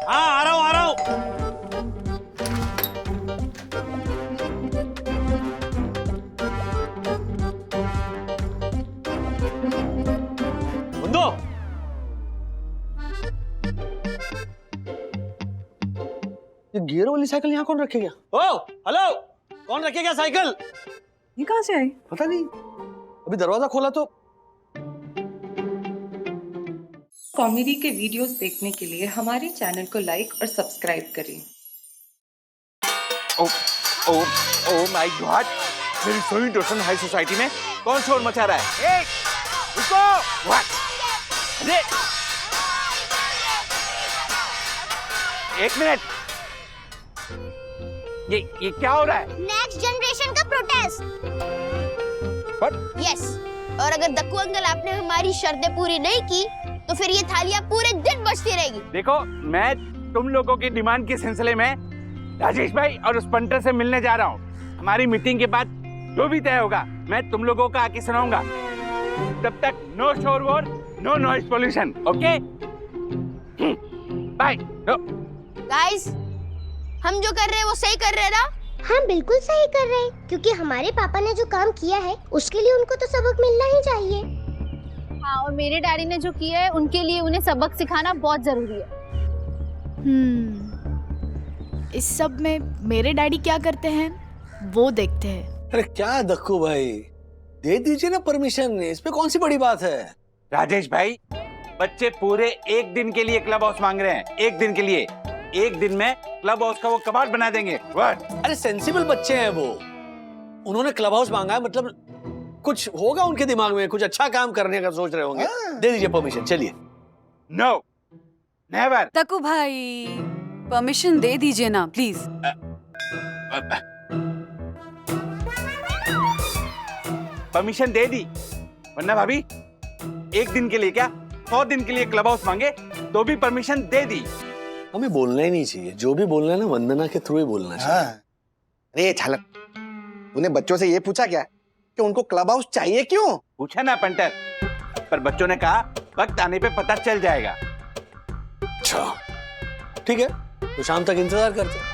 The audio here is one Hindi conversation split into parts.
हाँ आ रहा हूँ आ रहा हूँ। बंदो ये गियर वाली साइकिल यहाँ कौन रखेगा? ओ हेलो, कौन रखेगा साइकिल? ये कहाँ से आई? पता नहीं, अभी दरवाजा खोला तो। कॉमेडी के वीडियोस देखने के लिए हमारे चैनल को लाइक और सब्सक्राइब करें। ओ माय गॉड, मेरी सोई डोसन हाई सोसाइटी में कौन शोर मचा रहा है? रुको! व्हाट? अरे एक मिनट, ये क्या हो रहा है? नेक्स्ट जनरेशन का प्रोटेस्ट। What? यस, और अगर दक्कू अंकल आपने हमारी शर्तें पूरी नहीं की तो फिर ये थालियां पूरे दिन बजती रहेगी। देखो, मैं तुम लोगों की डिमांड के सिलसिले में राजेश भाई और उस पंटर से मिलने जा रहा हूँ। हमारी मीटिंग के बाद जो भी तय होगा मैं तुम लोगों का आके सुनाऊंगा। तब तक नो शोर वोर, no noise pollution, okay? Bye. Guys, हम जो कर रहे हैं वो सही कर रहे हैं ना? हाँ बिल्कुल सही कर रहे हैं, क्योंकि हमारे पापा ने जो काम किया है उसके लिए उनको तो सबक मिलना ही चाहिए। हाँ, और मेरे डैडी ने जो किया है उनके लिए उन्हें सबक सिखाना बहुत जरूरी है। इस सब में मेरे डैडी क्या करते हैं वो देखते हैं। अरे क्या दक्कू भाई, दे दीजिए ना परमिशन, इस पे कौन सी बड़ी बात है? राजेश भाई, बच्चे पूरे एक दिन के लिए क्लब हाउस मांग रहे हैं। एक दिन के लिए, एक दिन में क्लब हाउस का वो कबाड़ बना देंगे। What? अरे सेंसिबल बच्चे हैं वो, उन्होंने क्लब हाउस मांगा है, मतलब कुछ होगा उनके दिमाग में, कुछ अच्छा काम करने का सोच रहे होंगे। दे दीजिए परमिशन, चलिए। No, never. दक्कू भाई, परमिशन दे दीजिए ना प्लीज। परमिशन दे दी, वरना भाभी एक दिन के लिए क्या 100 दिन के लिए क्लब हाउस मांगे तो भी परमिशन दे दी। हमें बोलना ही नहीं चाहिए, जो भी बोलना है ना वंदना के थ्रू ही बोलना चाहिए। हाँ। अरे छलक, तूने बच्चों से ये पूछा क्या कि उनको क्लब हाउस चाहिए क्यों? पूछा ना पंटर, पर बच्चों ने कहा वक्त आने पे पता चल जाएगा। अच्छा ठीक है, तो शाम तक इंतजार करते हैं।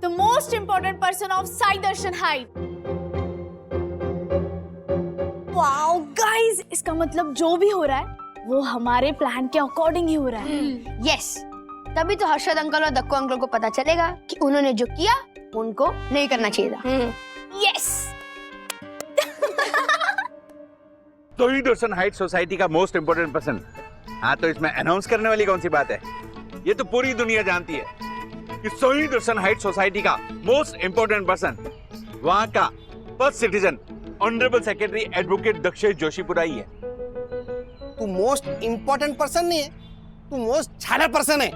The most important person of Sai Darshan height. Wow guys, इसका मतलब जो भी हो रहा है वो हमारे प्लान के अकॉर्डिंग ही हो रहा है। यस, तभी तो हर्षद अंकल और दक्कू अंकल को पता चलेगा कि उन्होंने जो किया उनको नहीं करना चाहिए था। यस। सोई दर्शन हाइट सोसाइटी का मोस्ट इंपोर्टेंट पर्सन। हाँ, तो इसमें अनाउंस करने वाली कौन सी बात है? ये तो पूरी दुनिया जानती है कि सोई दर्शन हाइट सोसाइटी का मोस्ट इंपोर्टेंट पर्सन वहाँ का first citizen honourable secretary advocate Dakshesh Joshipura ही है। तू मोस्ट इंपॉर्टेंट पर्सन नहीं है, तू मोस्ट छानर पर्सन है।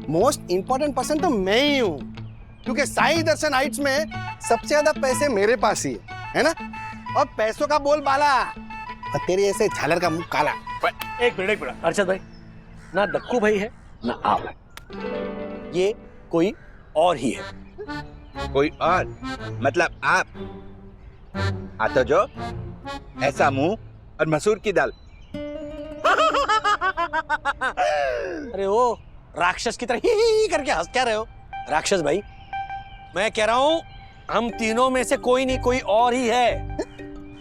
मोस्ट इंपॉर्टेंट पर्सन तो मैं ही हूँ, क्योंकि साई दर्शन हाइट्स में सबसे ज्यादा पैसे मेरे पास ही है ना? और पैसों का बोल बाला और तेरे ऐसे झालर का मुंह काला। एक मिनट अर्षद भाई, ना दक्कू भाई है ना आप है, ये कोई और ही है। कोई और मतलब आप? हाँ तो जो ऐसा मुंह और मसूर की दाल। अरे वो राक्षस की तरह ही करके हंस क्या रहे हो? राक्षस भाई, मैं कह रहा हूँ हम तीनों में से कोई नहीं, कोई और ही है।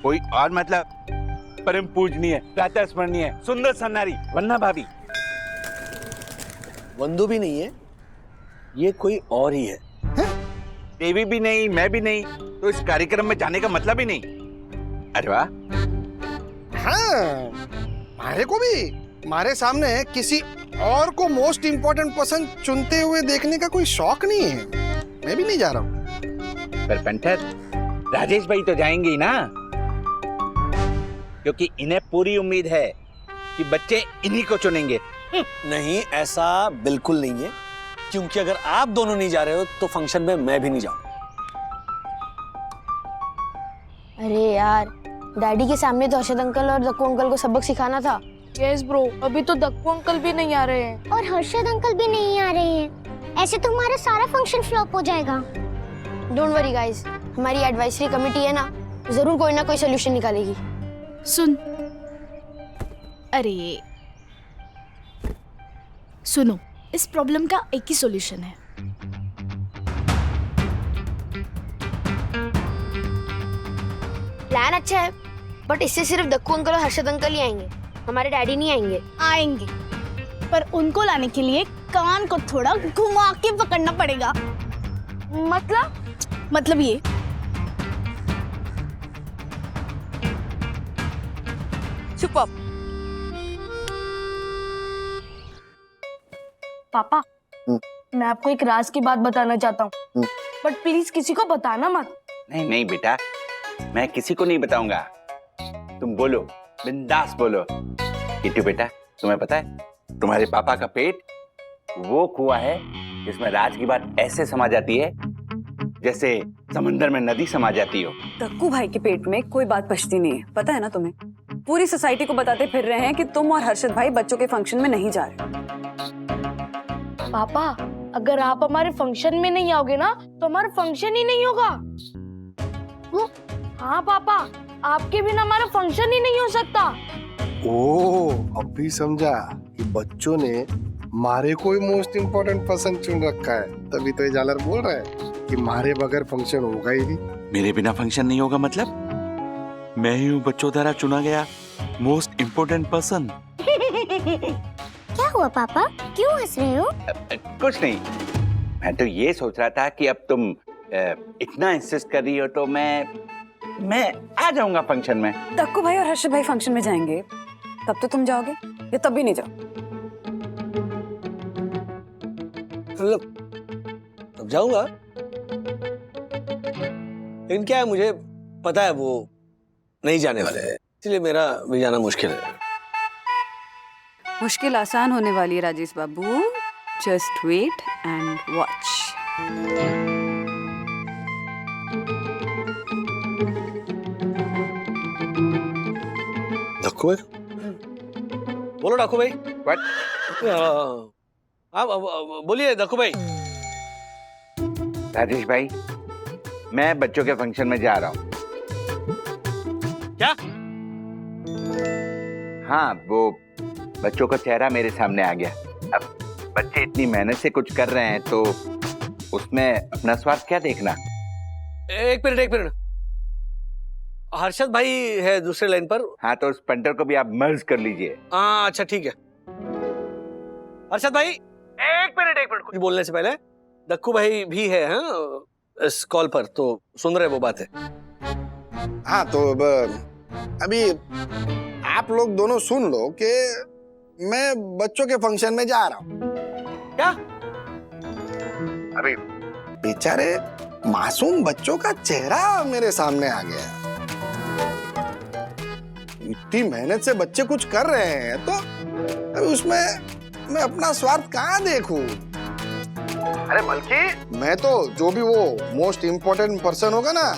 कोई और मतलब परम पूजनीय, प्रातः स्मरणीय, सुंदर सन्नारी वन्ना भाभी। वंदू भी नहीं है, ये कोई और ही है। देवी भी नहीं, मैं भी नहीं, तो इस कार्यक्रम में जाने का मतलब ही नहीं। अरे वाह। हाँ, मारे को भी मारे सामने किसी और को मोस्ट इंपॉर्टेंट पर्सन चुनते हुए देखने का कोई शौक नहीं है। मैं भी नहीं जा रहा हूँ। पर पंटर, राजेश भाई तो जाएंगे ही ना, क्योंकि इन्हें पूरी उम्मीद है कि बच्चे इन्हीं को चुनेंगे। नहीं, ऐसा बिल्कुल नहीं है, क्योंकि अगर आप दोनों नहीं जा रहे हो तो फंक्शन में मैं भी नहीं जाऊंगा। अरे यार, डैडी के सामने तो हर्षद अंकल और दक्कू अंकल को सबक सिखाना था। यस ब्रो, अभी तो दक्कू अंकल भी नहीं आ रहे हैं और हर्षद अंकल भी नहीं आ रहे हैं। ऐसे तो हमारा सारा फंक्शन फ्लॉप हो जाएगा। डोंट वरी गाइस, हमारी एडवाइजरी कमेटी है ना, तो जरूर कोई ना कोई सोल्यूशन निकालेगी। सुन, अरे सुनो, इस प्रॉब्लम का एक ही सॉल्यूशन है। प्लान अच्छा है, बट इससे सिर्फ दक्कू अंकल और हर्षद अंकल ही आएंगे, हमारे डैडी नहीं आएंगे। आएंगे, पर उनको लाने के लिए कान को थोड़ा घुमा के पकड़ना पड़ेगा। मतलब ये, चुप आप। पापा, मैं आपको एक राज की बात बताना चाहता हूँ, बट प्लीज किसी को बताना मत। नहीं नहीं बेटा, मैं किसी को नहीं बताऊंगा। तुम बोलो, बिंदास बोलो। किट्टू बेटा, तुम्हें पता है तुम्हारे पापा का पेट वो कुआं है जिसमें राज की बात ऐसे समा जाती है जैसे समंदर में नदी समा जाती हो। दक्कू भाई के पेट में कोई बात बचती नहीं है, पता है ना तुम्हें? पूरी सोसाइटी को बताते फिर रहे हैं कि तुम और हर्षद भाई बच्चों के फंक्शन में नहीं जा रहे। पापा, अगर आप हमारे फंक्शन में नहीं आओगे ना तो हमारा फंक्शन ही नहीं होगा। हाँ पापा, आपके बिना हमारा फंक्शन ही नहीं हो सकता। ओ, अब भी समझा कि बच्चों ने मारे कोई मोस्ट इम्पोर्टेंट पर्सन चुन रखा है, तभी तो ये जालर बोल रहा है कि मारे बगैर फंक्शन होगा ही नहीं। मेरे बिना फंक्शन नहीं होगा मतलब? मैं ही हूँ बच्चों द्वारा चुना गया मोस्ट इम्पोर्टेंट पर्सन। क्या हुआ पापा, क्यों हंस रहे हो? कुछ नहीं, मैं तो ये सोच रहा था कि अब तुम इतना इंसिस्ट कर रही हो तो मैं आ जाऊंगा फंक्शन में। दक्कू भाई और हर्षद भाई फंक्शन में जाएंगे तब तो तुम जाओगे या तब भी नहीं जाओ? तब जाऊंगा, लेकिन क्या है, मुझे पता है वो नहीं जाने वाले हैं, इसलिए मेरा भी जाना मुश्किल है। मुश्किल आसान होने वाली है Rajesh babu, just wait and watch. Dakku भाई, बोलो डाकू भाई। What? आप बोलिए दक्कू भाई। राजेश भाई, मैं बच्चों के फंक्शन में जा रहा हूँ। क्या? हाँ, वो बच्चों का चेहरा मेरे सामने आ गया। अब बच्चे इतनी मेहनत से कुछ कर रहे हैं तो उसमें अपना स्वार्थ क्या देखना। एक मिनट, हर्षद भाई है दूसरे लाइन पर। हाँ, तो उस पंटर को भी आप मर्ज कर लीजिए। हाँ अच्छा ठीक है। हर्षद भाई, एक मिनट, कुछ बोलने से पहले दक्कू भाई भी है हाँ इस कॉल पर, तो सुन रहे वो बात है। हाँ तो अभी आप लोग दोनों सुन लो कि मैं बच्चों के फंक्शन में जा रहा हूँ। क्या? अरे बेचारे मासूम बच्चों का चेहरा मेरे सामने आ गया। इतनी मेहनत से बच्चे कुछ कर रहे हैं तो अभी उसमें मैं अपना स्वार्थ कहाँ देखूं? अरे बल्कि मैं तो जो भी वो मोस्ट इम्पोर्टेंट पर्सन होगा ना,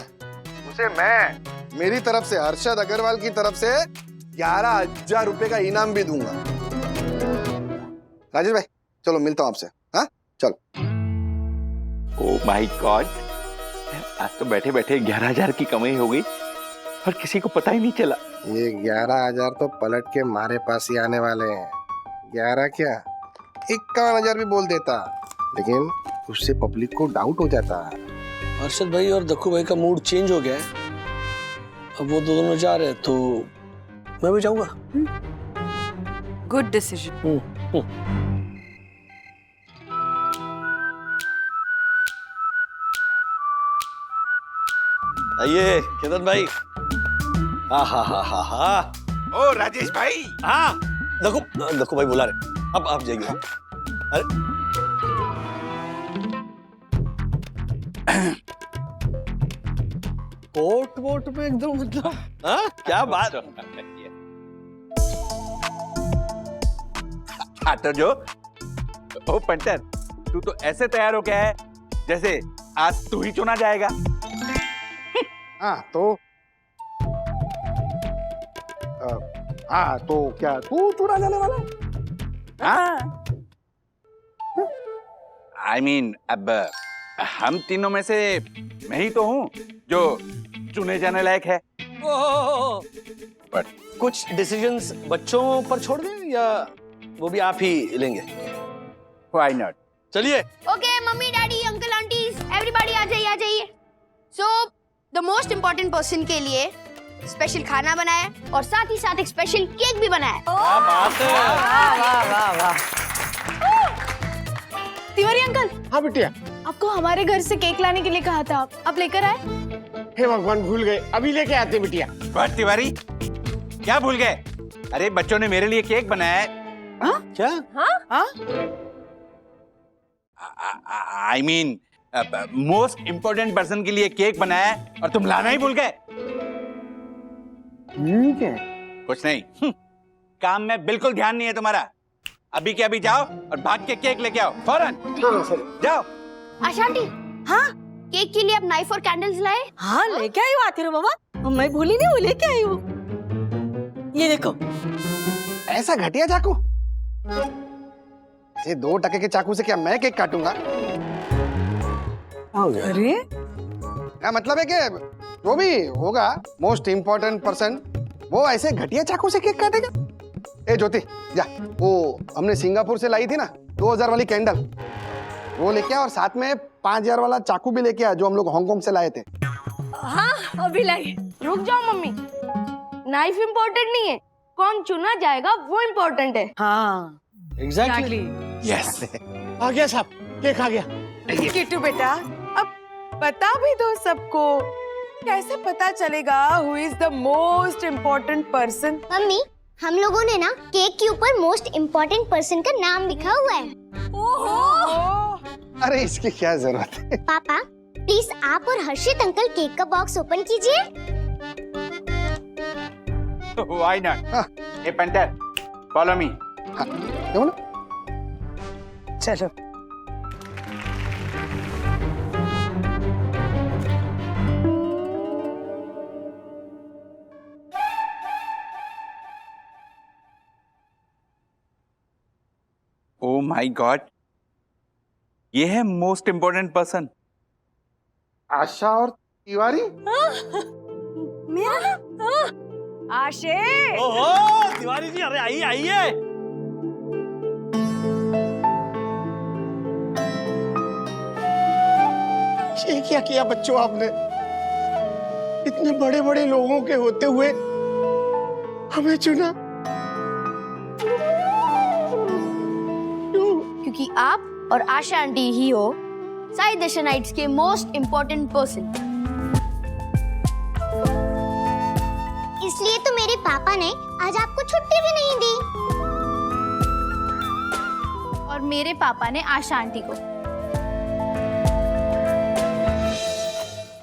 उसे मैं मेरी तरफ से, हर्षद अग्रवाल की तरफ से 11,000 रुपए का इनाम भी दूंगा। राजेश भाई चलो मिलता हूँ आपसे। हाँ चलो। ओह माय गॉड, आज तो बैठे बैठे 11,000 की कमाई हो गई और किसी को पता ही नहीं चला। ये 11,000 तो पलट के हमारे पास ही आने वाले हैं। 11 क्या 51,000 भी बोल देता, लेकिन उससे पब्लिक को डाउट हो जाता। हर्षद भाई और दक्कू भाई का मूड चेंज हो गया है, अब वो दोनों जा रहे हैं तो मैं भी जाऊंगा। Good decision. आइए केतन भाई। हा। ओ राजेश भाई। हाँ दक्कू भाई बुला रहे, अब आप जाइए। अरे कोट वोट में एकदम मतलब हाँ क्या बात। हाँ तो जो ओ पंटर, तू तो ऐसे तैयार हो गया है जैसे आज तू ही चुना जाएगा। हाँ तो क्या तू चुना जाने वाला है? हाँ I mean, अब हम तीनों में से मैं ही तो हूँ जो चुने जाने लायक है। ओह, बट कुछ डिसीजंस बच्चों पर छोड़ दें या वो भी आप ही लेंगे? Why not? चलिए। Okay mummy daddy uncle aunties everybody आ जाइए। So the most important person के लिए स्पेशल खाना बनाया और साथ ही साथ एक स्पेशल केक भी बनाया। क्या बात है। वाह वाह वाह। तिवारी अंकल, हाँ बिटिया। आपको हमारे घर से केक लाने के लिए कहा था, आप लेकर आए? हे भगवान, भूल गए, अभी लेके आते बिटिया। व्हाट तिवारी, क्या भूल गए? अरे बच्चों ने मेरे लिए केक बनाया है। क्या? I mean most important person के लिए केक बनाया है और तुम लाना ही भूल गए। ठीक है। कुछ नहीं, काम में बिल्कुल ध्यान नहीं है तुम्हारा। अभी के अभी जाओ और भाग के केक लेके आओ फौरन। जाओ। आशा आंटी, हाँ केक के लिए आप नाइफ और कैंडल्स लाए? हाँ लेके आई हूँ आतिरो बाबा, मैं भूली नहीं, वो लेके आई हूँ। ये देखो। ऐसा घटिया चाकू? ये 2 टके के चाकू से क्या मैं केक काटूंगा? अरे क्या मतलब है कि वो भी होगा मोस्ट इम्पोर्टेंट पर्सन, वो ऐसे घटिया चाकू से केक काटेगा? ए ज्योति जा, वो हमने सिंगापुर से लाई थी ना 2000 वाली कैंडल, वो लेके आ और साथ में 5000 वाला चाकू भी लेके आ जो हम लोग हांगकांग से लाए थे। हाँ अभी लाई। रुक जाओ मम्मी, नाइफ इम्पोर्टेंट नहीं है, कौन चुना जाएगा वो इम्पोर्टेंट है। हाँ एग्जैक्टली। यस। आ गया साहब, केक आ गया। किट्टू बेटा, अब बता भी दो सबको, कैसे पता चलेगा who is the most important person? Mummy, हम लोगों ने ना केक के ऊपर मोस्ट इम्पोर्टेंट पर्सन का नाम लिखा हुआ है। ओहो, अरे इसकी क्या जरूरत है? पापा प्लीज आप और हर्षित अंकल केक का बॉक्स ओपन कीजिए। Why not? A painter, follow me. क्यों ना? चलो। ओ माय गॉड, ये है मोस्ट इम्पोर्टेंट पर्सन। आशा और तिवारी? मेरा आशे, ओहो तिवारी जी, अरे आइए आइए। ये क्या किया बच्चों आपने? इतने बड़े बड़े लोगों के होते हुए हमें चुना क्यों? क्योंकि आप और आशा आंटी ही हो साई दर्शनाइट्स के मोस्ट इम्पोर्टेंट पर्सन। इसलिए तो मेरे पापा ने आज आपको छुट्टी भी नहीं दी। और मेरे पापा ने आशा आंटी को।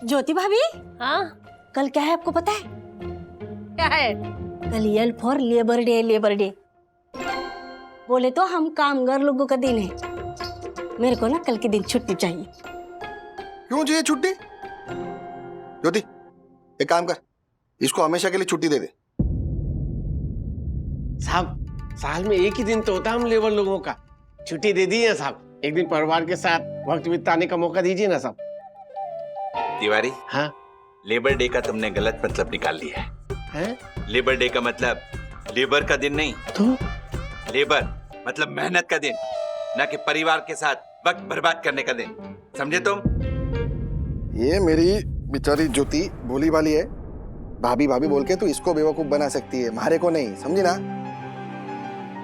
ज्योति भाभी, हाँ कल क्या है आपको पता है? क्या है? कल यल for labour day. Labour day बोले तो हम कामगार लोगों का दिन है। मेरे को ना कल के दिन छुट्टी चाहिए। क्यों चाहिए छुट्टी? ज्योति एक काम कर, इसको हमेशा के लिए छुट्टी दे दे। साहब साल में एक ही दिन तो होता है हम लेबर लोगों का, छुट्टी दे दी है साहब। एक दिन परिवार के साथ वक्त बिताने का मौका दीजिए ना साहब। तिवारी, हाँ लेबर डे का तुमने गलत मतलब निकाल लिया है। लेबर डे का मतलब लेबर का दिन नहीं, तो लेबर मतलब मेहनत का दिन, ना कि परिवार के साथ वक्त बर्बाद करने का दिन। समझे तुम? ये मेरी बेचारी ज्योति भोली भाली है, भाभी भाभी बोल के तू इसको बेवकूफ बना सकती है, मारे को नहीं, समझी ना?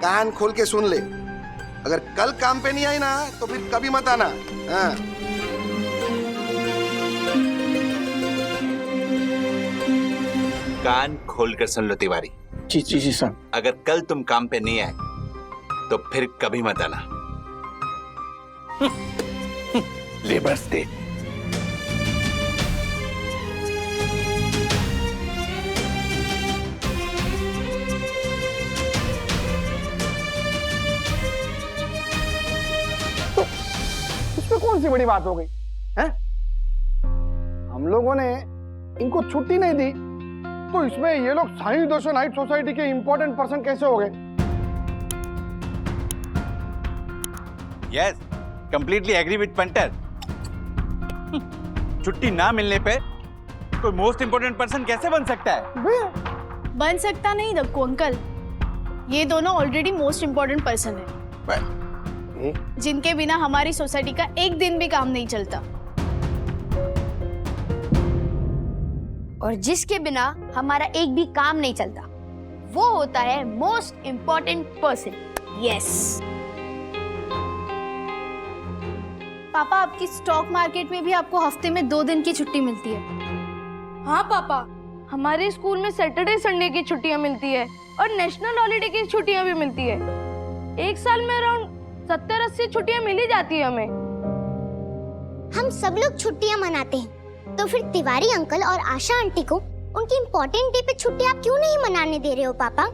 कान खोल के सुन ले, अगर कल काम पे नहीं आई ना तो फिर कभी मत आना। हाँ। कान खोलकर सुन लो तिवारी। जी जी जी सर। अगर कल तुम काम पे नहीं आए तो फिर कभी मत आना। Labours day. इसमें कौन सी बड़ी बात हो गई है? हम लोगों ने इनको छुट्टी नहीं दी तो इसमें ये लोग साई दर्शनाइट सोसाइटी के इंपॉर्टेंट पर्सन कैसे हो गए? Yes, completely agree with punter. छुट्टी ना मिलने पे कोई मोस्ट इम्पोर्टेंट पर्सन कैसे बन सकता है? बन सकता नहीं दक्कू अंकल, ये दोनों ऑलरेडी मोस्ट इम्पोर्टेंट पर्सन है, जिनके बिना हमारी सोसाइटी का एक दिन भी काम नहीं चलता। और जिसके बिना हमारा एक भी काम नहीं चलता, वो होता है मोस्ट इम्पोर्टेंट पर्सन। यस। पापा, आपकी स्टॉक मार्केट में भी आपको हफ्ते में 2 दिन की छुट्टी मिलती है। हाँ पापा, हमारे स्कूल में सैटरडे संडे की छुट्टियां मिलती है और नेशनल हॉलीडे की छुट्टियां भी मिलती है। एक साल में अराउंड 70-80 छुट्टियां मिल ही जाती है हमें। हम सब लोग छुट्टियां मनाते हैं, तो फिर तिवारी अंकल और आशा आंटी को उनकी इम्पोर्टेंट डे पे छुट्टी आप क्यों नहीं मनाने दे रहे हो पापा?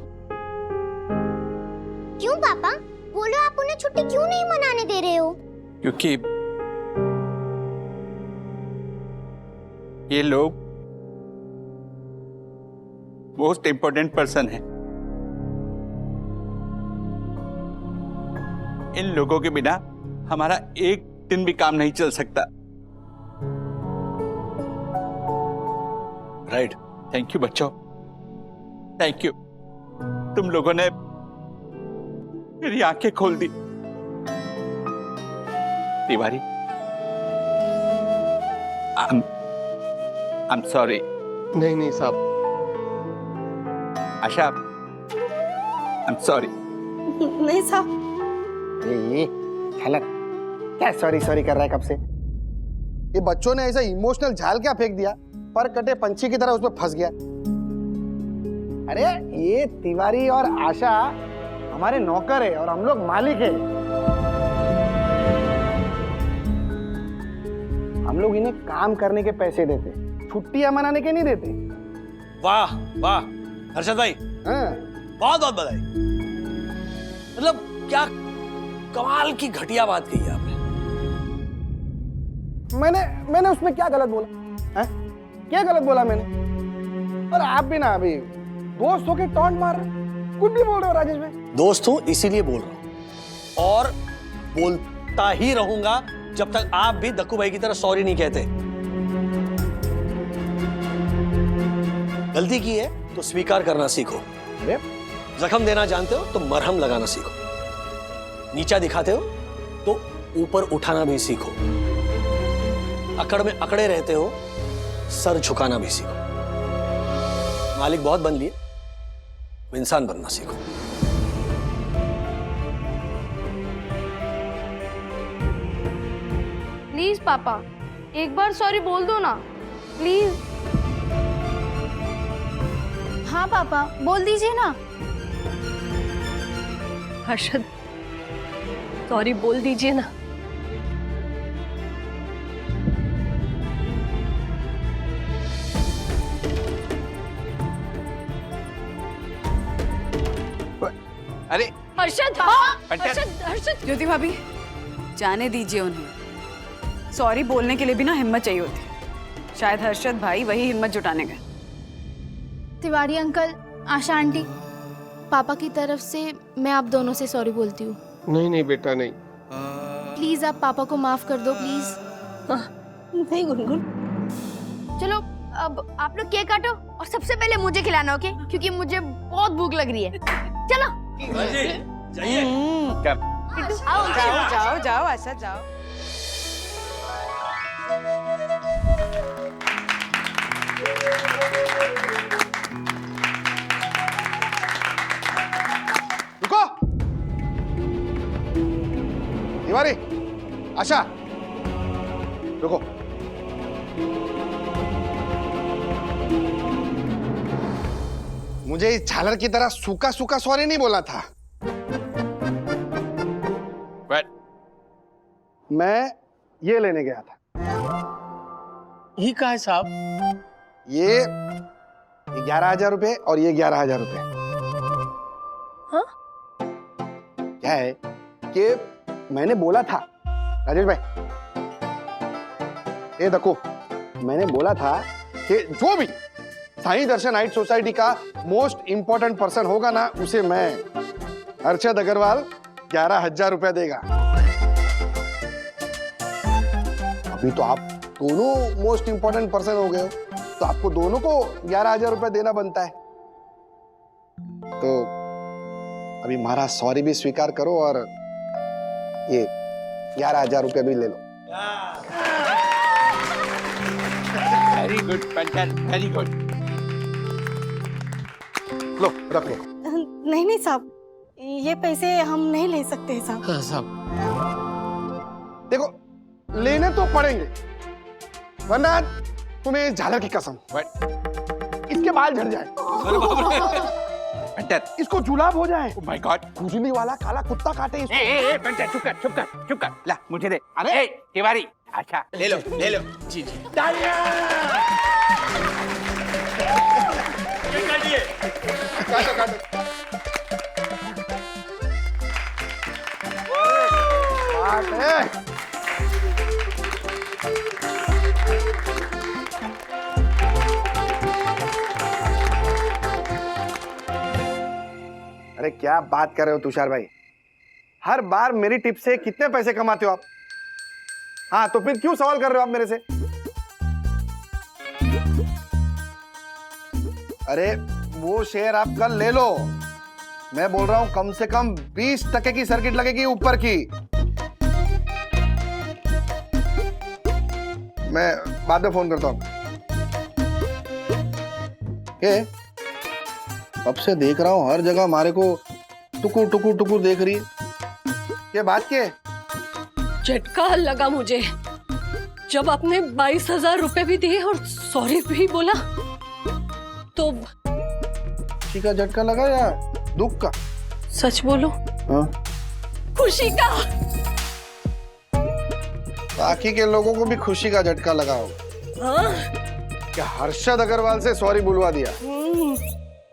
क्यों पापा? बोलो, आप उन्हें छुट्टी क्यों नहीं मनाने दे रहे हो? क्योंकि ये लोग मोस्ट इम्पोर्टेंट पर्सन है। इन लोगों के बिना हमारा एक दिन भी काम नहीं चल सकता। राइट। थैंक यू बच्चों, थैंक यू। तुम लोगों ने मेरी आंखें खोल दी। Tiwari, I'm sorry। नहीं साहब। आशा, I'm sorry। नहीं साहब। झलक क्या सॉरी कर रहा है कब से? ये बच्चों ने ऐसा इमोशनल झाल क्या फेंक दिया, पर कटे पंछी की तरह उसमें फंस गया। अरे ये तिवारी और आशा हमारे नौकर है और हम लोग मालिक है। हम लोग इन्हें काम करने के पैसे देते, छुट्टियां मनाने के नहीं देते। वाह वाह हर्षद भाई, बहुत बहुत बधाई। मतलब क्या कमाल की घटिया बात कही आपने। मैंने उसमें क्या गलत बोला है? क्या गलत बोला मैंने? और आप भी ना अभी दोस्त होके टॉन्ट मार रहे, कुछ भी बोल रहे हो राजेश भाई। दोस्त हूं इसीलिए बोल रहा हूं, और बोलता ही रहूंगा जब तक आप भी दक्कू भाई की तरह सॉरी नहीं कहते। गलती की है तो स्वीकार करना सीखो। जख्म देना जानते हो तो मरहम लगाना सीखो। नीचा दिखाते हो तो ऊपर उठाना भी सीखो। अकड़ में अकड़े रहते हो, सर झुकाना भी सीखो। मालिक बहुत बन लिए, इंसान बनना सीखो। प्लीज पापा, एक बार सॉरी बोल दो ना, प्लीज। हाँ पापा, बोल दीजिए ना। हर्षद, सॉरी बोल दीजिए ना। अरे हर्षद, हर्षद। ज्योति भाभी, जाने दीजिए उन्हें। सॉरी बोलने के लिए भी ना हिम्मत चाहिए होती। शायद हर्षद भाई वही हिम्मत जुटाने गए। तिवारी अंकल, आशा आंटी, पापा की तरफ से मैं आप दोनों से सॉरी बोलती हूँ। नहीं बेटा नहीं। प्लीज आप पापा को माफ कर दो प्लीज। नहीं गुनगुन। चलो अब आप लोग केक काटो और सबसे पहले मुझे खिलाना, ओके? क्योंकि मुझे बहुत भूख लग रही है। चलो जाइए। जाओ आशा जाओ। रुको, तिवारी, आशा, रुको। मुझे इस झालर की तरह सूखा सूखा सॉरी नहीं बोलना था। मैं ये लेने गया था। ये कहा है साहब? ये 11,000 रुपए और ये 11,000 रुपए। हाँ? क्या है कि मैंने बोला था राजेश भाई, ये देखो, मैंने बोला था कि जो भी साईं दर्शन हाइट सोसाइटी का मोस्ट इंपॉर्टेंट पर्सन होगा ना, उसे मैं हर्षद अग्रवाल 11,000 रुपया देगा। अभी तो आप दोनों मोस्ट इंपॉर्टेंट पर्सन हो गए हो, तो आपको दोनों को 11,000 रुपए देना बनता है। तो अभी महाराज सॉरी भी स्वीकार करो और ये 11,000 रुपए भी ले लो। Very good Pankaj, very good. लो रख लो। नहीं नहीं साहब, ये पैसे हम नहीं ले सकते साहब। हाँ साहब। देखो लेने तो पड़ेंगे, वरना तुम्हें झालर की कसम इसके बाल झड़ जाए, इसको जुलाब हो जाए। Oh my God. खुजली वाला काला कुत्ता काटे इसको। ए पंकज चुप कर। ला मुझे दे। अरे तिवारी, अच्छा ले लो। जी जी। काटो। अरे क्या बात कर रहे हो तुषार भाई, हर बार मेरी टिप से कितने पैसे कमाते हो आप? हाँ तो फिर क्यों सवाल कर रहे हो आप मेरे से? अरे वो शेयर आप कल ले लो, मैं बोल रहा हूं कम से कम 20% की सर्किट लगेगी ऊपर की। मैं बाद में फोन करता हूं। अब से देख रहा हूं हर जगह हमारे को टुकुर देख रही है, ये बात क्या है? झटका लगा मुझे जब आपने 22,000 रुपए भी दिए और सॉरी भी बोला तो। खुशी का झटका लगा या दुख का? सच बोलो। हाँ? खुशी का। बाकी के लोगों को भी खुशी का झटका लगा होगा। हाँ? क्या हर्षद अग्रवाल से सॉरी बुलवा दिया?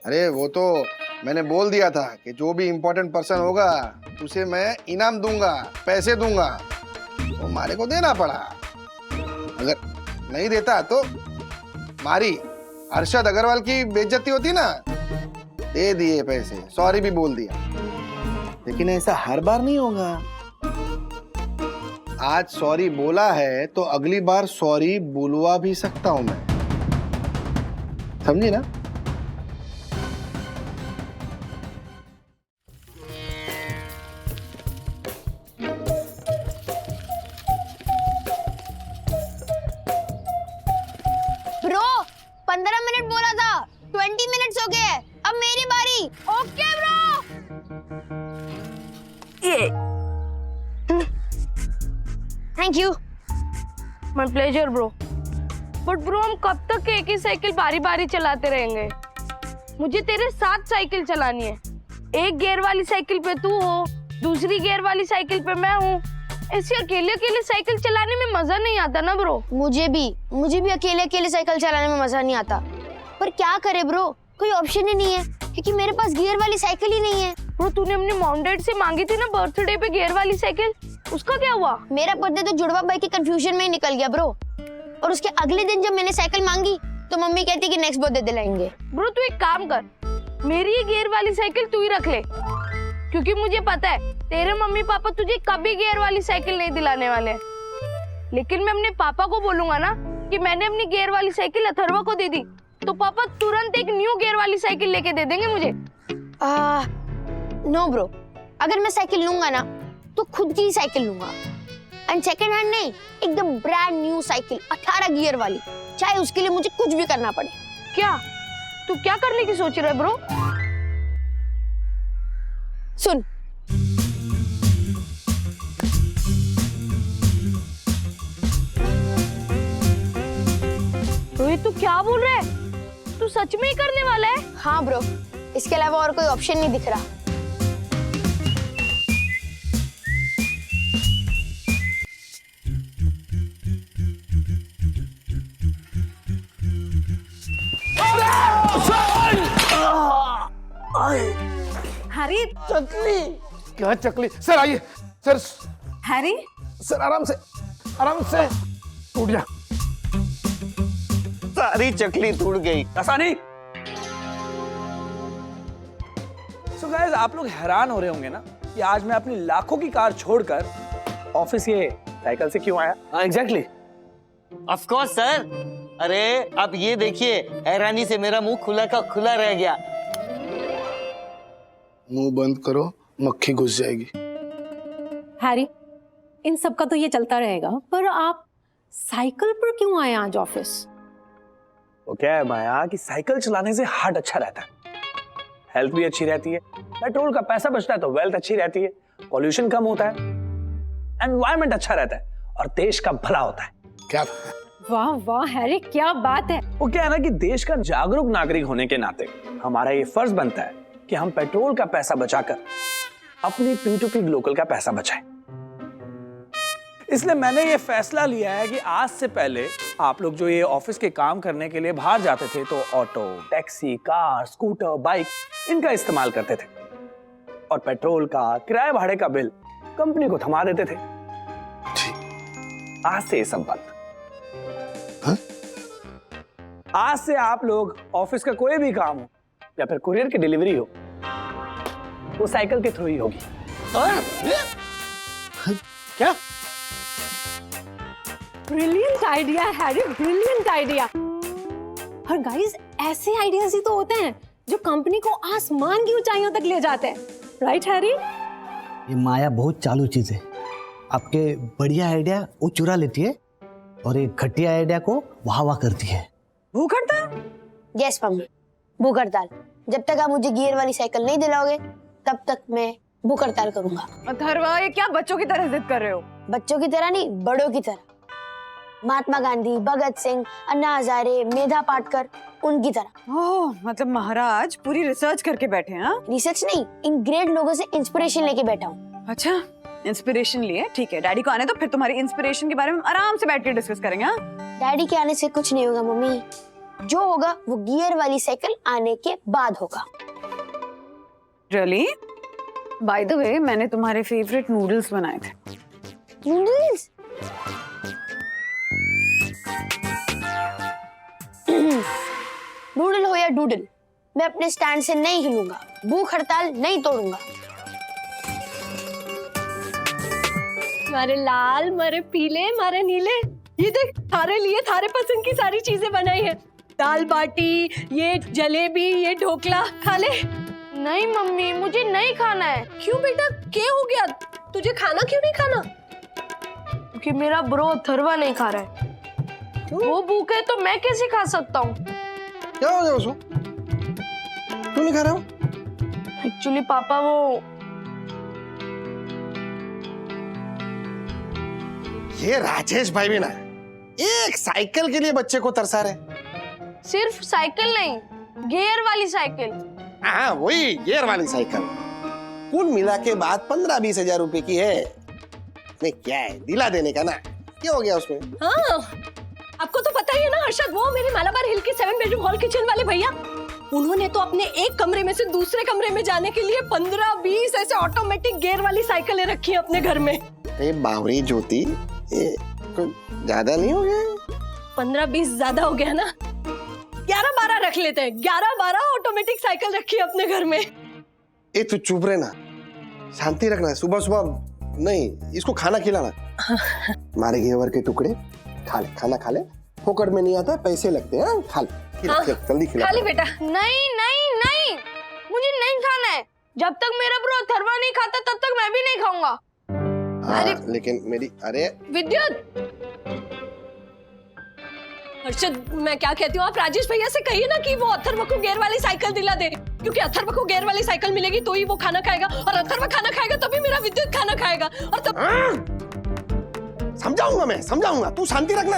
अरे वो तो मैंने बोल दिया था कि जो भी इम्पोर्टेंट पर्सन होगा उसे मैं इनाम दूंगा, पैसे दूंगा, वो मारे को देना पड़ा। अगर नहीं देता तो मारी हर्षद अग्रवाल की बेइज्जती होती ना। दे दिए पैसे, सॉरी भी बोल दिया, लेकिन ऐसा हर बार नहीं होगा। आज सॉरी बोला है तो अगली बार सॉरी बुलवा भी सकता हूं मैं, समझी ना? ब्रो 15 मिनट बोला था, 20 मिनट्स हो गए, अब मेरी बारी। Okay bro. ये thank you. My pleasure bro. But bro हम कब तक एक ही साइकिल बारी बारी चलाते रहेंगे? मुझे तेरे साथ साइकिल चलानी है। एक गियर वाली साइकिल पे तू हो, दूसरी गियर वाली साइकिल पे मैं हूँ। ऐसे अकेले अकेले साइकिल चलाने में मजा नहीं आता ना ब्रो। मुझे भी अकेले अकेले साइकिल चलाने में मजा नहीं आता। पर क्या करे ब्रो, कोई ऑप्शन ही नहीं है क्योंकि मेरे पास गियर वाली साइकिल ही नहीं है। ब्रो तूने अपने मॉम डैड से मांगी थी ना बर्थडे पे गियर वाली साइकिल, उसका क्या हुआ? मेरा बर्थडे तो जुड़वा भाई के कंफ्यूजन में ही निकल गया ब्रो। और उसके अगले दिन जब मैंने साइकिल मांगी तो मम्मी कहती कि नेक्स्ट बर्थडे दिलाएंगे। ब्रो तू एक काम कर, मेरी ये गियर वाली साइकिल तू ही रख ले, क्योंकि मुझे पता है तेरे मम्मी पापा तुझे कभी गियर वाली साइकिल नहीं दिलाने वाले हैं। लेकिन मैं अपने पापा को बोलूंगा ना कि मैंने अपनी गियर वाली साइकिल अथर्वा को दे दी, तो पापा तुरंत एक न्यू गियर वाली साइकिल लेके दे देंगे मुझे। नो ब्रो, अगर मैं साइकिल लूंगा ना तो खुद की ही साइकिल लूंगा, एंड सेकंड हैंड नहीं, एकदम ब्रांड न्यू साइकिल 18 गियर वाली, चाहे उसके लिए मुझे कुछ भी करना पड़े। क्या तू क्या करने की सोच रहा है ब्रो? सुन, रोहित तू क्या बोल रहा है? तू सच में ही करने वाला है? हाँ ब्रो, इसके अलावा और कोई ऑप्शन नहीं दिख रहा। हैरी चकली क्या चकली? सर आइए सर। हैरी सर आराम से टूट गया। सारी चकली टूट गई। ऐसा नहीं। So guys, आप लोग हैरान हो रहे होंगे ना कि आज मैं अपनी लाखों की कार छोड़कर ऑफिस ये साइकिल से क्यों आया? हाँ एग्जैक्टली। ऑफ कोर्स सर, अरे अब ये देखिए, हैरानी से मेरा मुंह खुला का खुला रह गया। मुंह बंद करो, मक्खी घुस जाएगी। हैरी, इन सब का तो ये चलता रहेगा, पर आप साइकिल पर क्यों आए आज ऑफिस? वो क्या है माया कि साइकिल चलाने से हार्ट अच्छा रहता है, हेल्थ भी अच्छी रहती है, पेट्रोल का पैसा बचता है तो वेल्थ अच्छी रहती है, पॉल्यूशन कम होता है, एनवायरनमेंट अच्छा रहता है और देश का भला होता है। क्या? वाह वाह हैरी, क्या बात है। वो क्या है ना कि देश का जागरूक नागरिक होने के नाते हमारा ये फर्ज बनता है कि हम पेट्रोल का पैसा बचाकर अपनी P2P लोकल का पैसा बचाएं। इसलिए मैंने ये फैसला लिया है कि आज से पहले आप लोग जो ये ऑफिस के काम करने के लिए बाहर जाते थे तो auto, taxi, car, scooter, bike इनका इस्तेमाल करते थे और पेट्रोल का, किराए भाड़े का बिल कंपनी को थमा देते थे। आज से ये सब बंद। आज से आप लोग ऑफिस का कोई भी काम हो या फिर कुरियर की डिलीवरी हो, वो साइकिल के थ्रू ही होगी। क्या? Brilliant idea Harry, brilliant idea. और गाइस, ऐसे आइडियाज ही तो होते हैं जो कंपनी को आसमान की ऊंचाइयों तक ले जाते हैं, राइट हैरी? ये माया बहुत चालू चीज है। आपके बढ़िया आइडिया वो चुरा लेती है और एक घटिया आइडिया को वाह करती है। भूख हड़ताल? यस मम्मी, भूख हड़ताल। जब तक आप मुझे गियर वाली साइकिल नहीं दिलाओगे तब तक मैं भूख हड़ताल करूंगा। अथर्वा, ये क्या बच्चों की तरह जिद कर रहे हो? बच्चों की तरह नहीं, बड़ों की तरह। महात्मा गांधी, भगत सिंह, अन्ना हजारे, मेधा पाटकर, उनकी तरह। ओह, मतलब महाराज पूरी रिसर्च करके बैठे हैं? रिसर्च नहीं, इन ग्रेट लोगों से इंस्पिरेशन लेके बैठा हूँ। अच्छा, इंस्पिरेशन लिए, ठीक है। डैडी को आने तो फिर तुम्हारी इंस्पिरेशन के बारे में आराम से बैठ के डिस्कस करेंगे। हाँ, डैडी के आने से कुछ नहीं होगा मम्मी, जो होगा वो गियर वाली साइकिल आने के बाद होगा। रियली? बाय द वे, मैंने तुम्हारे फेवरेट नूडल्स बनाए थे। नूडल्स? नूडल हो या डूडल, मैं अपने स्टैंड से नहीं हिलूंगा, भूख हड़ताल नहीं तोड़ूंगा। मारे लाल, मारे पीले, मारे नीले, ये देख, थारे लिए थारे पसंद की सारी चीजें बनाई है। दाल बाटी, ये जलेबी, ये ढोकला, खा ले। नहीं मम्मी, मुझे नहीं खाना है। क्यों बेटा, क्या हो गया? तुझे खाना क्यों नहीं खाना? क्योंकि मेरा ब्रो अथर्वा नहीं खा रहा है। वो भूखे तो मैं कैसे खा सकता हूँ? क्या हो गया उसको? क्यों नहीं खा रहा हूँ? एक्चुअली पापा वो ये राजेश भाई भी ना एक साइकिल के लिए बच्चे को तरसा रहे। सिर्फ साइकिल नहीं, गियर वाली साइकिल। हाँ, वही गियर वाली साइकिल। कुल मिला के बाद 15-20 हजार रुपए की है। नहीं क्या है, दिला देने का ना। क्या हो गया उसमें? हाँ, आपको तो पता ही है ना हर्षद, वो मेरे मालाबार हिल के 7 बेडरूम हॉल किचन वाले भैया, उन्होंने तो अपने एक कमरे में से दूसरे कमरे में जाने के लिए 15-20 ऐसे ऑटोमेटिक गियर वाली साइकिलें रखी है अपने घर में। बावरी ज्योति, ये ज्यादा नहीं हो गया? 15-20 ज्यादा हो गया ना? 11-12 रख लेते हैं, 11-12 ऑटोमेटिक साइकिल रखी है अपने घर में। ए तू चुप रहे ना, शांति रखना। सुबह सुबह नहीं, इसको खाना खिलाना। मारे घेवर के टुकड़े खा ले, खाना खा ले। फोकट में नहीं आता, पैसे लगते हैं। खा ले, जल्दी खिला। खा ले बेटा। नहीं नहीं नहीं, मुझे नहीं खाना है। जब तक मेरा ब्रो अथर्वा नहीं खाता तब तक मैं भी नहीं खाऊंगा। हाँ, लेकिन मेरी, अरे विद्युत, हर्षद, मैं क्या कहती हूँ, आप राजेश भैया से कहिए ना कि वो अथर्वा को गियर वाली साइकिल दिला दे, क्योंकि अथर्वा को गियर वाली साइकिल मिलेगी तो ही वो खाना खाएगा, और अथर्वा खाना खाएगा तभी मेरा विद्युत खाना खाएगा, और तब समझाऊंगा मैं, समझाऊंगा, तू शांति रखना।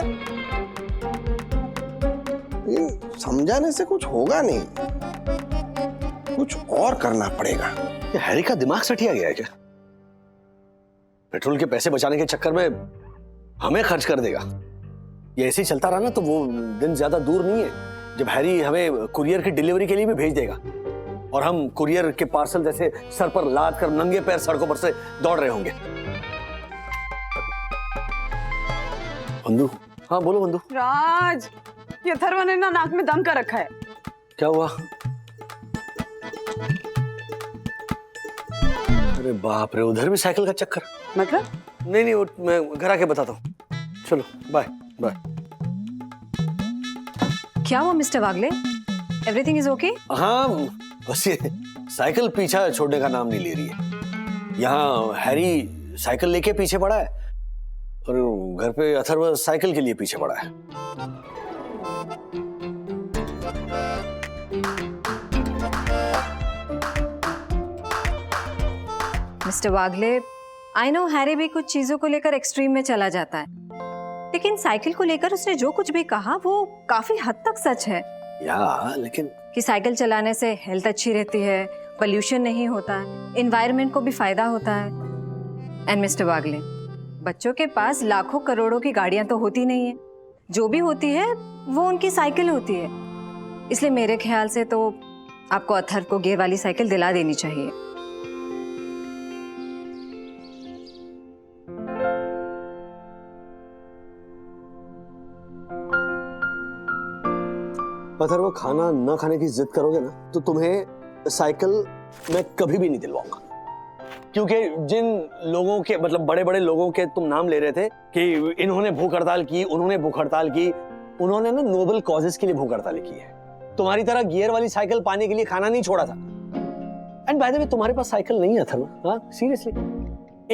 समझाने से कुछ होगा नहीं, कुछ और करना पड़ेगा। ये हैरी का दिमाग सठिया गया है क्या? पेट्रोल के पैसे बचाने के चक्कर में हमें खर्च कर देगा। ये ऐसे ही चलता रहा ना तो वो दिन ज्यादा दूर नहीं है जब हैरी हमें कुरियर की डिलीवरी के लिए भी भेज देगा और हम कुरियर के पार्सल जैसे सर पर लाद कर नंगे पैर सड़कों पर से दौड़ रहे होंगे। बंधु, हाँ बोलो बंधु। राज, ये अथर्वा ने ना नाक में दम कर रखा है। क्या हुआ? अरे बाप रे, उधर भी साइकिल का चक्कर। मतलब? नहीं नहीं, मैं घर आके बताता हूँ। चलो बाय बाय। क्या हुआ mister Wagle? Everything is okay? हाँ, बस ये साइकिल पीछा छोड़ने का नाम नहीं ले रही है। यहाँ हैरी साइकिल लेके पीछे पड़ा है और घर पे अथर्व साइकिल के लिए पीछे पड़ा है। Mister Wagle, I know Harry भी कुछ चीजों को लेकर एक्सट्रीम में चला जाता है, लेकिन साइकिल को लेकर उसने जो कुछ भी कहा वो काफी हद तक सच है। लेकिन कि साइकिल चलाने से हेल्थ अच्छी रहती है, पोल्यूशन नहीं होता, एनवायरनमेंट को भी फायदा होता है। एंड मिस्टर वागले, बच्चों के पास लाखों करोड़ों की गाड़ियां तो होती नहीं है, जो भी होती है वो उनकी साइकिल होती है। इसलिए मेरे ख्याल से तो आपको अथर्व को गियर वाली साइकिल दिला देनी चाहिए। अथर्व, खाना न खाने की जिद करोगे ना तो तुम्हें साइकिल मैं कभी भी नहीं दिलवाऊंगा। क्योंकि जिन लोगों के मतलब बड़े बड़े लोगों के तुम नाम ले रहे थे कि इन्होंने भूख हड़ताल की, उन्होंने भूख हड़ताल की, उन्होंने ना नोबल कॉजेस के लिए भूख हड़ताल की है। तुम्हारी तरह गियर वाली साइकिल पाने के लिए खाना नहीं छोड़ा था। एंड बाय द वे, तुम्हारे पास साइकिल नहीं है अथर्व। हाँ, सीरियसली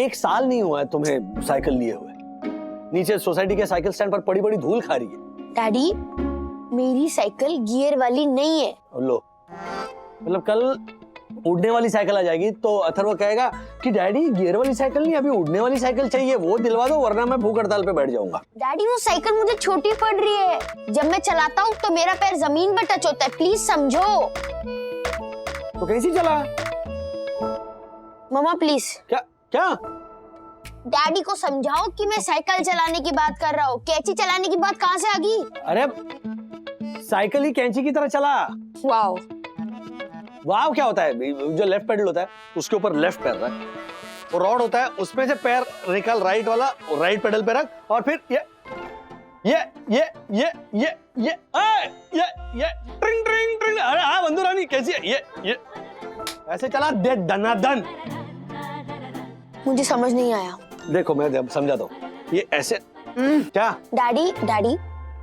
1 साल नहीं हुआ है तुम्हें साइकिल लिए हुए। नीचे सोसाइटी के साइकिल स्टैंड पर पड़ी बड़ी धूल खा रही है। डैडी, मेरी साइकिल गियर वाली नहीं है। लो, मतलब कल उड़ने वाली साइकिल आ जाएगी तो अथर्व कहेगा कि डैडी गियर वाली साइकिल नहीं, अभी उड़ने वाली साइकिल चाहिए, वो दिलवा दो वरना मैं भूख हड़ताल पे बैठ जाऊंगा। डैडी, वो साइकिल मुझे छोटी पड़ रही है। जब मैं चलाता हूँ तो मेरा पैर जमीन पर टच होता है, प्लीज समझो। तो कैसी चला? मम्मा प्लीज। क्या? डैडी को समझाओ कि मैं साइकिल चलाने की बात कर रहा हूँ, कैंची चलाने की बात कहाँ से आ गई? अरे साइकिल ही कैंची की तरह चला। वाओ। वाव क्या होता है? जो लेफ्ट पेडल होता है उसके ऊपर लेफ्ट पैर रख, वो रॉड होता है उसमें से पैर निकाल राइट वाला, राइट पेडल पे रख और फिर ये ट्रिंग ट्रिंग ट्रिंग। अरे हाँ बंधु रानी, कैसी है? ये ऐसे चला दे दनादन। मुझे समझ नहीं आया। देखो मैं समझाता हूँ, ये ऐसे क्या? डैडी,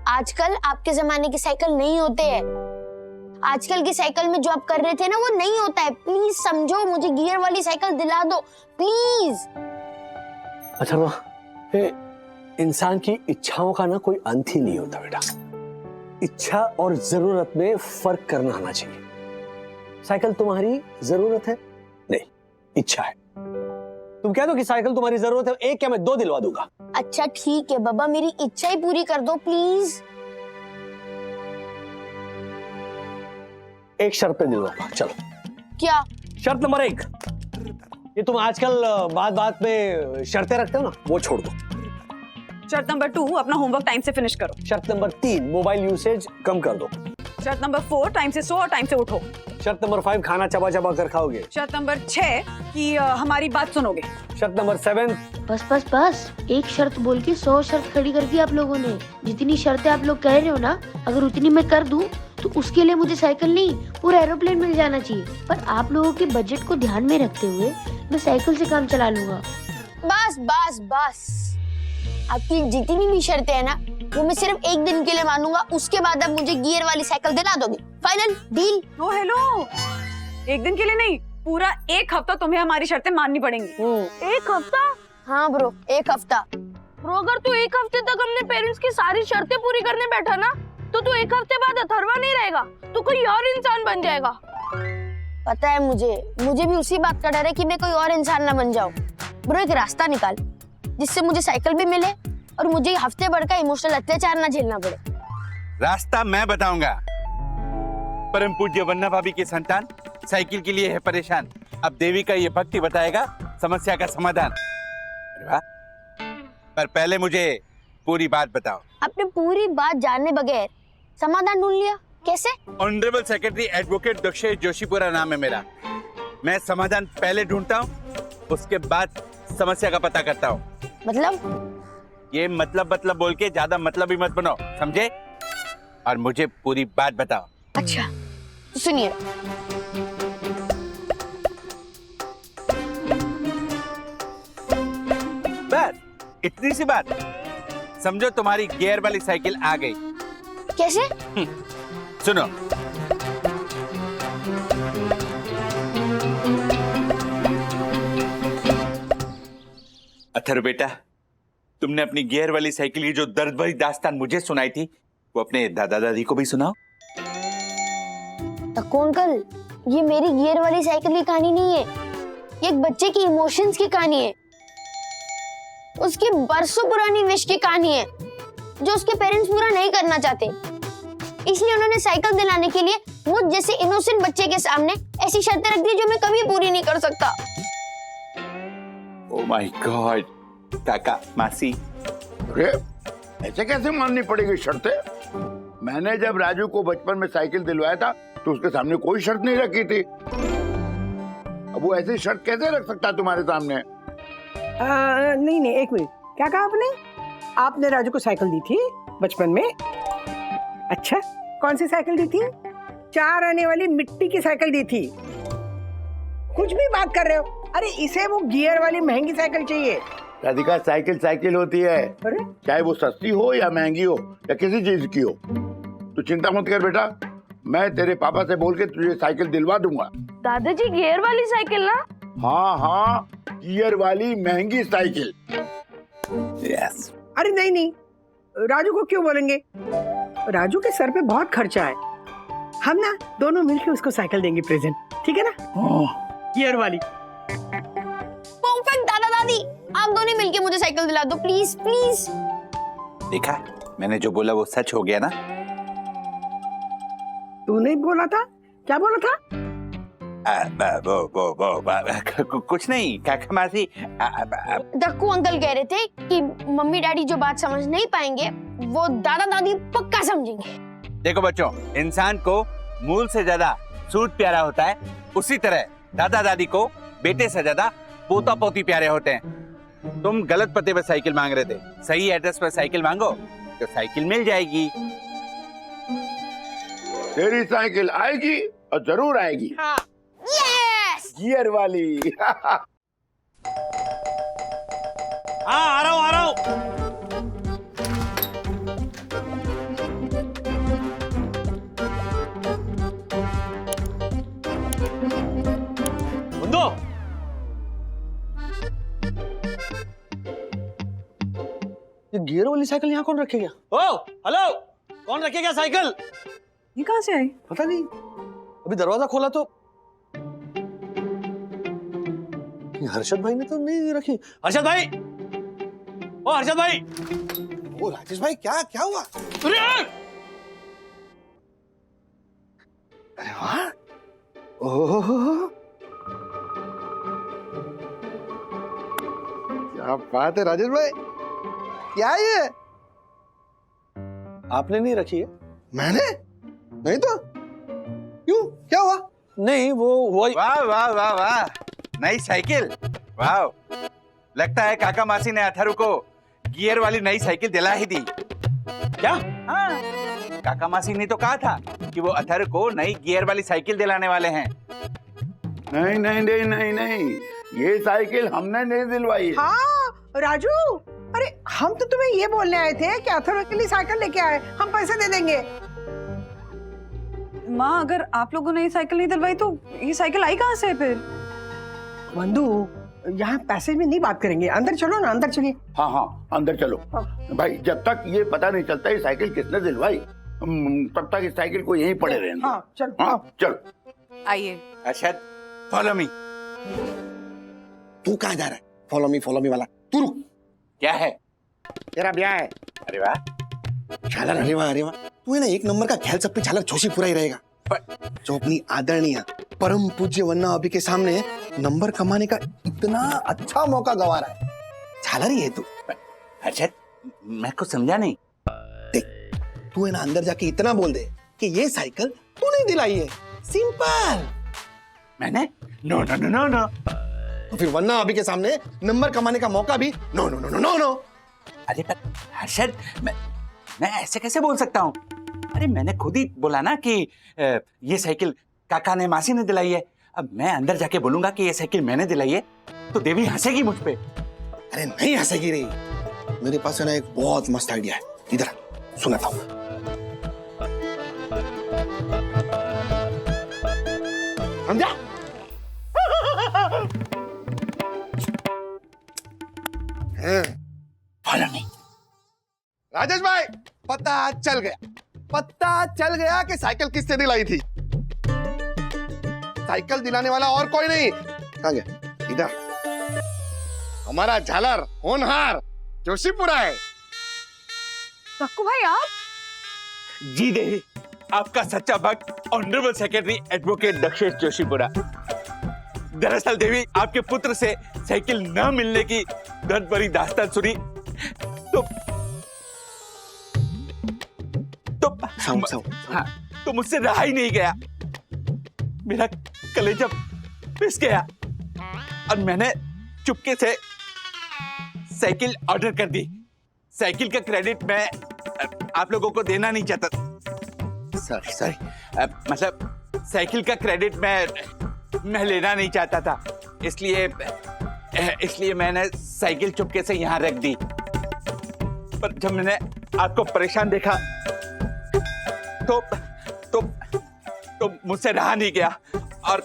आजकल आपके जमाने की साइकिल नहीं होते हैं। आजकल की साइकिल में जो आप कर रहे थे ना वो नहीं होता है। प्लीज समझो, मुझे गियर वाली साइकिल दिला दो प्लीज। अच्छा, इंसान की इच्छाओं का ना कोई अंत ही नहीं होता बेटा। इच्छा और जरूरत में फर्क करना आना चाहिए। साइकिल तुम्हारी जरूरत है नहीं, इच्छा है। तुम कह दो कि साइकिल तुम्हारी जरूरत है, एक क्या मैं 2 दिलवा दूंगा। अच्छा ठीक है बाबा, मेरी इच्छा ही पूरी कर दो प्लीज। एक शर्त पे दिलवाऊंगा, चलो। क्या? शर्त नंबर 1, ये तुम आजकल बात बात में शर्तें रखते हो ना, वो छोड़ दो। शर्त नंबर 2, अपना होमवर्क टाइम से फिनिश करो। शर्त नंबर 3, मोबाइल यूसेज कम कर दो। शर्त नंबर 4, टाइम से सो और टाइम से उठो। शर्त नंबर 5, खाना चबा चबा कर खाओगे। शर्त नंबर 6 कि हमारी बात सुनोगे। शर्त नंबर 7, बस एक शर्त बोल के 100 शर्त खड़ी कर दी आप लोगों ने। जितनी शर्तें आप लोग कह रहे हो ना, अगर उतनी मैं कर दूं तो उसके लिए मुझे साइकिल नहीं पूरा एरोप्लेन मिल जाना चाहिए। पर आप लोगों के बजट को ध्यान में रखते हुए मैं साइकिल से काम चला लूंगा। बस आपकी जितनी भी शर्तें हैं ना वो मैं सिर्फ 1 दिन के लिए मानूंगा, उसके बाद आप मुझे गियर वाली साइकिल दिला दोगे। Final deal? ओ हेलो, 1 दिन के लिए नहीं, पूरा 1 हफ्ता तुम्हें हमारी शर्तें माननी पड़ेंगी। 1 हफ्ता? हाँ ब्रो, 1 हफ्ता। ब्रो, अगर तू 1 हफ्ते तक अपने पेरेंट्स की सारी शर्तें पूरी करने बैठा ना तो तू 1 हफ्ते बाद अथर्वा नहीं रहेगा, तू कोई और इंसान बन जाएगा। पता है मुझे भी उसी बात का डर है कि मैं कोई और इंसान ना बन जाऊं। ब्रो, एक रास्ता निकाल जिससे मुझे साइकिल भी मिले और मुझे हफ्ते भर का इमोशनल अत्याचार ना झेलना पड़े। रास्ता मैं बताऊंगा। परम पूज्य वन्ना भाभी की संतान साइकिल के लिए है परेशान। अब देवी का ये भक्ति बताएगा समस्या का समाधान। पर पहले मुझे पूरी बात बताओ। आपने पूरी बात जानने बगैर समाधान ढूंढ लिया, कैसे? Honourable secretary advocate Dakshesh Joshipura नाम है मेरा। मैं समाधान पहले ढूंढता हूँ, उसके बाद समस्या का पता करता हूँ। मतलब? ये मतलब बोल के ज्यादा मतलब ही मत बनो, समझे? और मुझे पूरी बात बताओ। अच्छा तो सुनिए। बस इतनी सी बात। समझो तुम्हारी गियर वाली साइकिल आ गई। कैसे? सुनो, अथर्व बेटा, तुमने अपनी गियर वाली साइकिल की जो दर्द भरी दास्तान मुझे सुनाई थी, वो अपने दादा दादी को भी सुनाओ। तक्कू अंकल, ये मेरी गियर वाली साइकिल की कहानी नहीं है, ये एक बच्चे की इमोशंस की कहानी है, उसकी बरसों पुरानी विश की कहानी है जो उसके पेरेंट्स पूरा नहीं करना चाहते, इसलिए उन्होंने साइकिल दिलाने के लिए मुझ जैसे इनोसेंट बच्चे के सामने ऐसी शर्तें रख दी जो मैं कभी पूरी नहीं कर सकता। ओह माय गॉड, काका मासी, अरे ऐसे कैसे माननी पड़ेगी शर्तें? मैंने जब राजू को बचपन में साइकिल दिलवाया था तो उसके सामने कोई शर्त नहीं रखी थी। अब वो ऐसी शर्त कैसे रख सकता है तुम्हारे सामने? नहीं नहीं, एक मिनट, क्या कहा आपने? आपने राजू को साइकिल दी थी बचपन में? अच्छा, कौन सी साइकिल दी थी? 4 आने वाली मिट्टी की साइकिल दी थी। कुछ भी बात कर रहे हो? अरे इसे वो गियर वाली महंगी साइकिल चाहिए। राधिका, साइकिल साइकिल होती है, चाहे वो सस्ती हो या महंगी हो या किसी चीज की हो। तू चिंता मत कर बेटा, मैं तेरे पापा से बोल के तुझे साइकिल दिलवा दूंगा। दादाजी गियर वाली साइकिल ना? हाँ हाँ, गियर वाली महंगी साइकिल। यस। अरे नहीं नहीं, राजू को क्यों बोलेंगे? राजू के सर पे बहुत खर्चा है, हम ना दोनों मिलकर उसको साइकिल देंगे प्रेजेंट, ठीक है ना? गियर वाली। परफेक्ट दादा दादी, आप दोनों मिलके मुझे साइकिल दिला दो प्लीज प्लीज। देखा, मैंने जो बोला वो सच हो गया ना? तू नहीं बोला था? क्या बोला था? कुछ नहीं काका मासी। दक्कू अंकल कह रहे थे कि मम्मी डैडी जो बात समझ नहीं पाएंगे वो दादा दादी पक्का समझेंगे। देखो बच्चों, इंसान को मूल से ज्यादा सूट प्यारा होता है, उसी तरह दादा दादी को बेटे से ज्यादा पोता पोती प्यारे होते हैं। तुम गलत पते पर साइकिल मांग रहे थे, सही एड्रेस पर साइकिल मांगो तो साइकिल मिल जाएगी। तेरी साइकिल आएगी और जरूर आएगी। हाँ। यस! गियर वाली। हाँ, आ रहा हूँ आ रहा हूँ। बंदो, ये गियर वाली साइकिल यहाँ कौन रखेगा? ओ हेलो, कौन रखेगा साइकिल? ये कहाँ से आई? पता नहीं, अभी दरवाजा खोला तो हर्षद भाई ने तो नहीं रखी। हर्षद भाई, ओ हर्षद भाई। ओ राजेश भाई, क्या क्या हुआ? अरे वाह, ओह क्या बात है राजेश भाई, क्या ये? आपने नहीं रखी है? मैंने नहीं तो क्यों, क्या हुआ? नहीं, वो वाह वाह वाह वाह, नई साइकिल, वाह। लगता है काका मासी ने अथर्व को गियर वाली नई साइकिल दिला ही दी। क्या? हाँ, काका मासी ने तो कहा था कि वो अथर्व को नई गियर वाली साइकिल दिलाने वाले हैं। नहीं नहीं नहीं नहीं नहीं, ये साइकिल हमने नहीं दिलवाई। हाँ राजू, अरे हम तो तुम्हें ये बोलने आए थे कि अथर्व के लिए साइकिल लेके आए, हम पैसे दे देंगे। माँ, अगर आप लोगों ने ये साइकिल नहीं दिलवाई तो ये साइकिल आई कहाँ से फिर? बंधु, यहाँ पैसे में नहीं बात करेंगे, अंदर चलो ना, अंदर चलिए। हाँ हाँ, अंदर चलो। भाई, जब तक ये पता नहीं चलता ये साइकिल किसने दिलवाई, तब तक इस साइकिल को यहीं पड़े रहने। हाँ चलो। हाँ चलो। आइए। Arshad, follow me. तू कहाँ जा रहा है? फॉलो मी वाला, तू रुक। क्या है? तेरा ब्याह है। अरे वाह, झालर, अरे वाह अरे वाह, तू है ना एक नंबर का ख्याल सब पे झालर जोशी पूरा ही रहेगा। जो अपनी आदरणीय परम पूज्य वन्ना अभी के सामने नंबर कमाने का इतना अच्छा मौका गंवा रहा है, झालर ही है तू। अरशद, मैं कुछ समझा नहीं। देख, तू है ना अंदर जाके इतना बोल दे कि ये साइकिल तू नहीं दिलाई है, सिंपल। मैंने? No no no no no. तो फिर वन्ना अभी के सामने नंबर कमाने का मौका भी no no no no no no. अरे पर हर्षद, मैं ऐसे कैसे बोल सकता हूँ? अरे मैंने खुद ही बोला ना कि ये साइकिल काका ने मासी ने दिलाई है। अब मैं अंदर जाके बोलूंगा कि ये साइकिल मैंने दिलाई है तो देवी हंसेगी मुझ पे। अरे नहीं हंसेगी रे, मेरे पास है ना एक बहुत मस्त आइडिया है, इधर सुनाता हूँ। समझा? राजेश भाई, पता चल गया कि साइकिल किससे दिलाई थी। साइकिल दिलाने वाला और कोई नहीं। कहाँ गया? इधर हमारा झालर होनहार जोशीपुरा है। रक्कू भाई आप? जी देवी, आपका सच्चा भक्त honourable secretary advocate Dakshesh Joshipura. दरअसल देवी, आपके पुत्र से साइकिल न मिलने की दर्द भरी दास्तान सुनी हाँ, तो मुझसे रहा ही नहीं गया। मेरा कलेजा पिस गया और मैंने चुपके से साइकिल ऑर्डर कर दी। साइकिल का क्रेडिट मैं आप लोगों को देना नहीं चाहता। सॉरी, मतलब साइकिल का क्रेडिट मैं लेना नहीं चाहता था, इसलिए मैंने साइकिल चुपके से यहाँ रख दी। पर जब मैंने आपको परेशान देखा तो मुझसे रहा नहीं गया और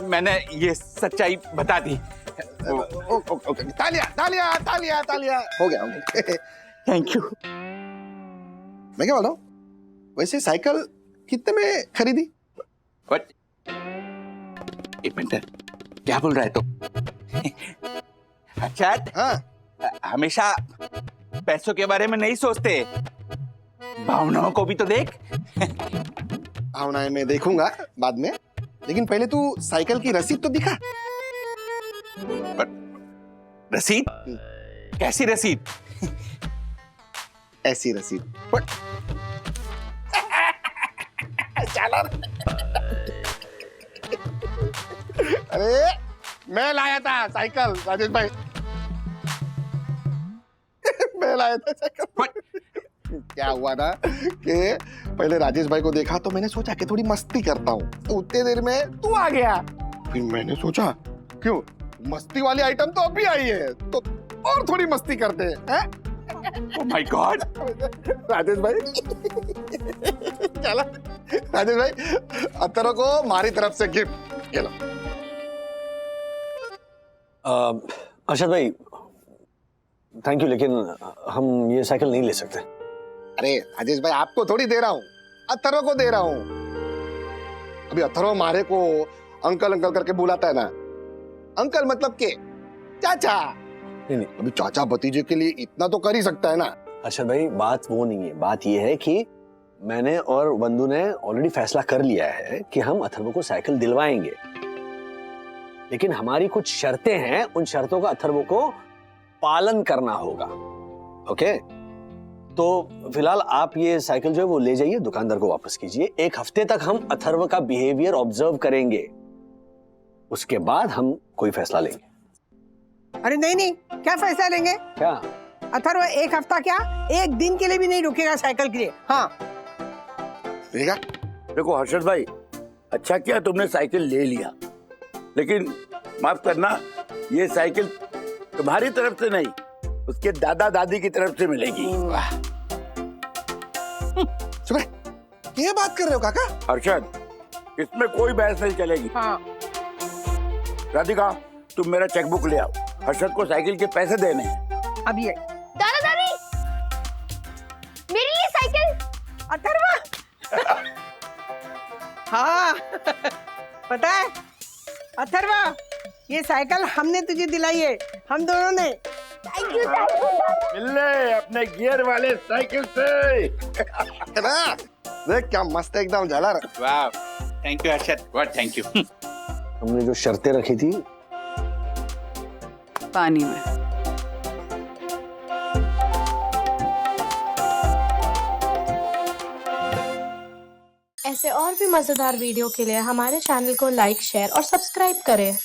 मैंने ये सच्चाई बता दी। तालियां हो गया। Thank you. मैं क्या बोल रहा हूँ, वैसे साइकिल कितने में खरीदी? What? एक मिनट, क्या बोल रहा है तुम? अच्छा, हाँ, हमेशा पैसों के बारे में नहीं सोचते, भावनाओं को भी तो देख। भावनाएं मैं देखूंगा बाद में, लेकिन पहले तू साइकिल की रसीद तो दिखा। रसीद? कैसी रसीद? ऐसी रसीद। अरे मैं लाया था साइकिल राजेश भाई। मैं लाया था साइकिल। क्या हुआ ना कि पहले राजेश भाई को देखा तो मैंने सोचा कि थोड़ी मस्ती करता हूँ, तो उतने देर में तू आ गया। फिर मैंने सोचा क्यों मस्ती वाली आइटम तो अभी आई है, तो और थोड़ी मस्ती करते हैं। Oh my God! राजेश भाई चला, राजेश भाई अतरो को हमारी तरफ से गिफ्ट। चलो अर्शद भाई थैंक यू, लेकिन हम ये साइकिल नहीं ले सकते। अरे राजेश भाई, आपको थोड़ी दे रहा हूँ, अथर्व को दे रहा हूँ। अभी अथर्व मारे को अंकल अंकल करके बुलाता है ना। अंकल मतलब के चाचा। नहीं, अभी चाचा भतीजे के लिए इतना तो कर ही सकता है ना। अर्शद भाई बात वो नहीं है, बात ये है कि मैंने और बंधु ने ऑलरेडी फैसला कर लिया है कि हम अथर्व को साइकिल दिलवाएंगे, लेकिन हमारी कुछ शर्तें हैं, उन शर्तों का अथर्व को पालन करना होगा। ओके, तो फिलहाल आप ये साइकिल जो है वो ले जाइए, दुकानदार को वापस कीजिए। एक हफ्ते तक हम अथर्व का बिहेवियर ऑब्जर्व करेंगे, उसके बाद हम कोई फैसला लेंगे। अरे नहीं, क्या फैसला लेंगे? क्या अथर्व एक हफ्ता क्या, एक दिन के लिए भी नहीं रुकेगा साइकिल के लिए। हाँ देखो हर्षद भाई, अच्छा किया तुमने साइकिल ले लिया, लेकिन माफ करना, ये साइकिल तुम्हारी तरफ से नहीं, उसके दादा दादी की तरफ से मिलेगी। ये बात कर रहे हो काका? हर्षद, इसमें कोई बहस नहीं चलेगी। हाँ। राधिका, तुम मेरा चेकबुक ले आओ, हर्षद को साइकिल के पैसे देने हैं। अब ये दादा दादी, मेरे लिए साइकिल। अथर्व हाँ पता है अथर्व, ये साइकिल हमने तुझे दिलाई है, हम दोनों ने। थैंक यू मिल ले अपने गियर वाले साइकिल से। ना देख क्या मस्त है एकदम झालर। वाह, थैंक यू हर्षद, बहुत थैंक यू। हमने जो शर्तें रखी थी पानी में। ऐसे और भी मजेदार वीडियो के लिए हमारे चैनल को लाइक, शेयर और सब्सक्राइब करें।